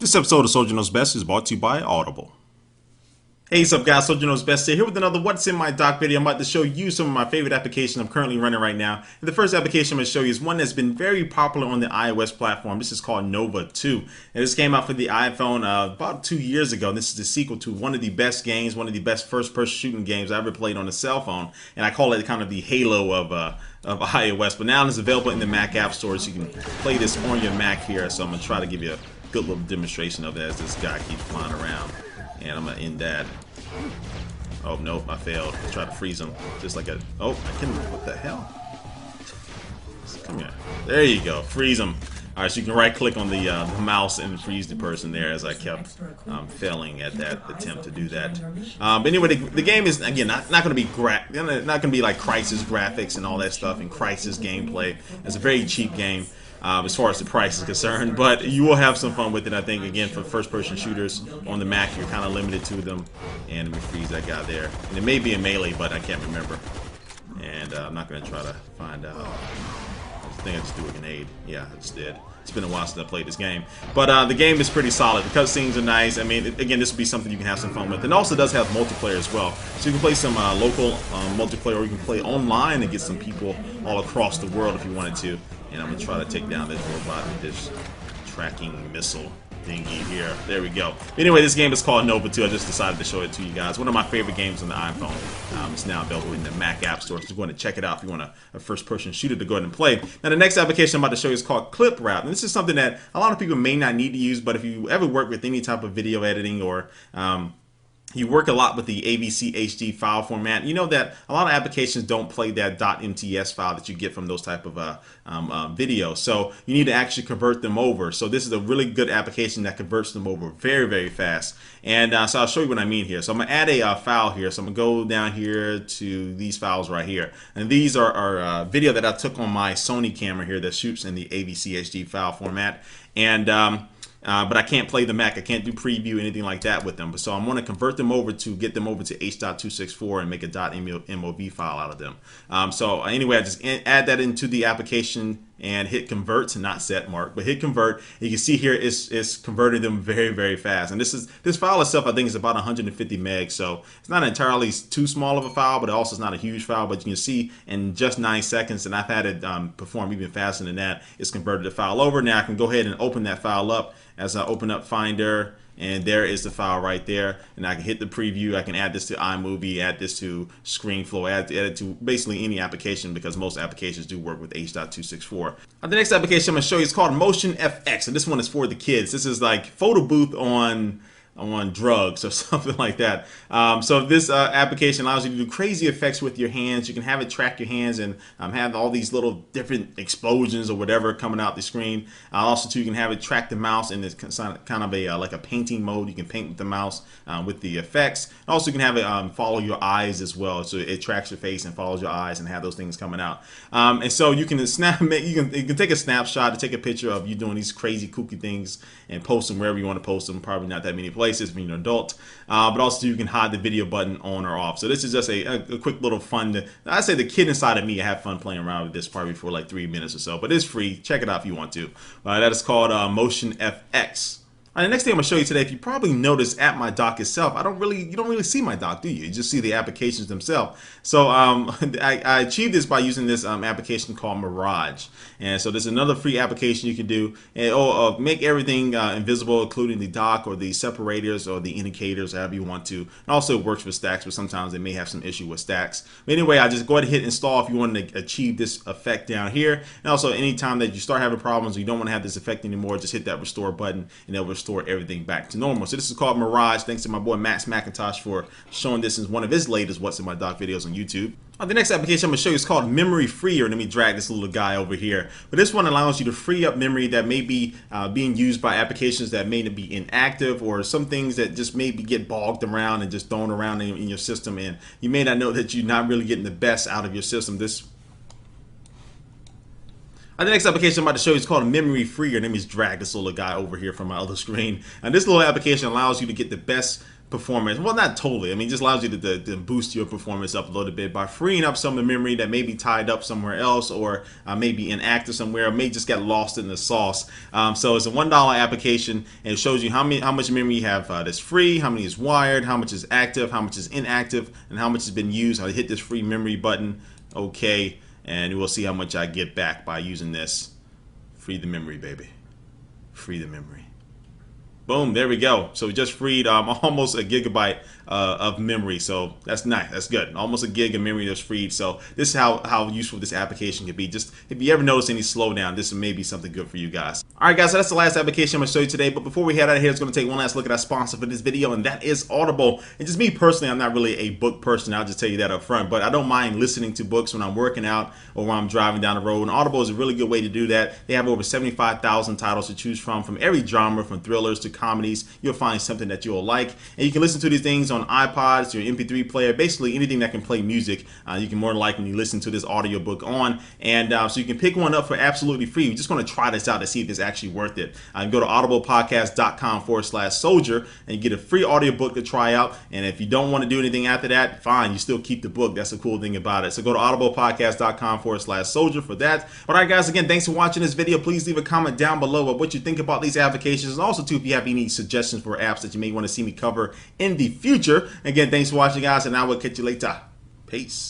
This episode of Soldier Knows Best is brought to you by Audible. Hey, what's up guys, Soldier Knows Best here with another What's in My Dock video. I'm about to show you some of my favorite applications I'm currently running right now. And the first application I'm going to show you is one that's been very popular on the iOS platform. This is called Nova 2. And this came out for the iPhone about 2 years ago. This is the sequel to one of the best games, one of the best first-person shooting games I ever played on a cell phone. And I call it kind of the Halo of iOS. But now it's available in the Mac App Store, so you can play this on your Mac here. So I'm going to try to give you a good little demonstration of it as this guy keeps flying around. And I'm going to end that. Oh, nope, I failed. Let's try to freeze him. Just like a... Oh, I can... What the hell? Come here. There you go. Freeze him. Alright, so you can right-click on the mouse and freeze the person there as I kept failing at that attempt to do that. But anyway, the game is, again, not going to be not going to be like Crysis graphics and all that stuff and Crysis gameplay. It's a very cheap game. As far as the price is concerned, but you will have some fun with it. I think, again, for first-person shooters on the Mac, you're kind of limited to them. And let me freeze that guy there. And it may be a melee, but I can't remember. And I'm not going to try to find out. I think I just threw a grenade. Yeah, I just did. It's been a while since I played this game. But the game is pretty solid. The cutscenes are nice. I mean, again, this will be something you can have some fun with. And also does have multiplayer as well. So you can play some local multiplayer, or you can play online and get some people all across the world if you wanted to. And I'm going to try to take down this robot with this tracking missile thingy here. There we go. Anyway, this game is called Nova 2. I just decided to show it to you guys. One of my favorite games on the iPhone. It's now available in the Mac App Store, so go ahead and check it out if you want a first-person shooter to go ahead and play. Now, the next application I'm about to show you is called Clip Wrap. And this is something that a lot of people may not need to use, but if you ever work with any type of video editing or you work a lot with the AVC HD file format, you know that a lot of applications don't play that .mts file that you get from those type of videos. So you need to actually convert them over. So this is a really good application that converts them over very, very fast. And so I'll show you what I mean here. So I'm going to add a file here. So I'm going to go down here to these files right here. And these are video that I took on my Sony camera here that shoots in the AVC HD file format. And but I can't play the Mac. I can't do preview, anything like that with them. So I'm going to convert them over to get them over to H.264 and make a .mov file out of them. So anyway, I just add that into the application and hit convert, not set mark, but hit convert. You can see here it's converted them very, very fast. And this file itself, I think, is about 150 megs. So it's not entirely too small of a file, but it also is not a huge file. But you can see in just 9 seconds, and I've had it perform even faster than that, it's converted the file over. Now I can go ahead and open that file up as I open up Finder. And there is the file right there. And I can hit the preview. I can add this to iMovie, add this to ScreenFlow, add it to basically any application because most applications do work with H.264. The next application I'm going to show you is called Motion FX. And this one is for the kids. This is like photo booth on drugs or something like that. So this application allows you to do crazy effects with your hands. You can have it track your hands and have all these little different explosions or whatever coming out the screen. Also too, you can have it track the mouse in this kind of a like a painting mode. You can paint with the mouse with the effects. Also you can have it follow your eyes as well. So it tracks your face and follows your eyes and have those things coming out. And so you can you can take a snapshot to take a picture of you doing these crazy kooky things and post them wherever you want to post them. Probably not that many places if you're an adult, but also you can hide the video button on or off. So this is just a quick little fun. I say the kid inside of me, I have fun playing around with this probably for like 3 minutes or so, but it's free. Check it out if you want to. That is called Motion FX. The next thing I'm going to show you today, if you probably noticed at my dock itself, you don't really see my dock, do you? You just see the applications themselves. So I achieved this by using this application called Mirage. And so there's another free application you can do. And it'll make everything invisible, including the dock or the separators or the indicators, however you want to. And also it works with stacks, but sometimes they may have some issue with stacks. But anyway, I just go ahead and hit install if you want to achieve this effect down here. And also anytime that you start having problems or you don't want to have this effect anymore, just hit that restore button and it'll restore everything back to normal. So this is called Mirage. Thanks to my boy Max McIntosh for showing this in one of his latest What's in My Dock videos on YouTube. The next application I'm going to show you is called Memory Freer. Let me drag this little guy over here. But this one allows you to free up memory that may be being used by applications that may be inactive, or some things that just maybe get bogged around and just thrown around in your system, and you may not know that you're not really getting the best out of your system. The next application I'm about to show you is called Memory Freer. Let me just drag this little guy over here from my other screen. And this little application allows you to get the best performance. Well, not totally. I mean, it just allows you to boost your performance up a little bit by freeing up some of the memory that may be tied up somewhere else, or maybe inactive somewhere, or may just get lost in the sauce. So it's a $1 application, and it shows you how much memory you have that's free, how many is wired, how much is active, how much is inactive, and how much has been used. I hit this free memory button, okay, and we'll see how much I get back by using this. Free the memory, baby. Free the memory. Boom, there we go. So we just freed almost a gigabyte of memory. So that's nice. That's good. Almost a gig of memory that's freed. So this is how useful this application can be. Just if you ever notice any slowdown, this may be something good for you guys. All right, guys, so that's the last application I'm going to show you today. But before we head out of here, it's going to take one last look at our sponsor for this video, and that is Audible. And just me personally, I'm not really a book person. I'll just tell you that up front. But I don't mind listening to books when I'm working out or when I'm driving down the road. And Audible is a really good way to do that. They have over 75,000 titles to choose from every genre, from thrillers to comedies. You'll find something that you'll like. And you can listen to these things on iPods, your MP3 player, basically anything that can play music. You can more than likely listen to this audiobook on. And so you can pick one up for absolutely free. We're just going to try this out to see if it's actually worth it. You go to audiblepodcast.com/soldier and you get a free audiobook to try out. And if you don't want to do anything after that, fine, you still keep the book. That's the cool thing about it. So go to audiblepodcast.com/soldier for that. All right, guys, again, thanks for watching this video. Please leave a comment down below of what you think about these applications. And also, too, if you have any suggestions for apps that you may want to see me cover in the future. Again, thanks for watching, guys, and I will catch you later. Peace.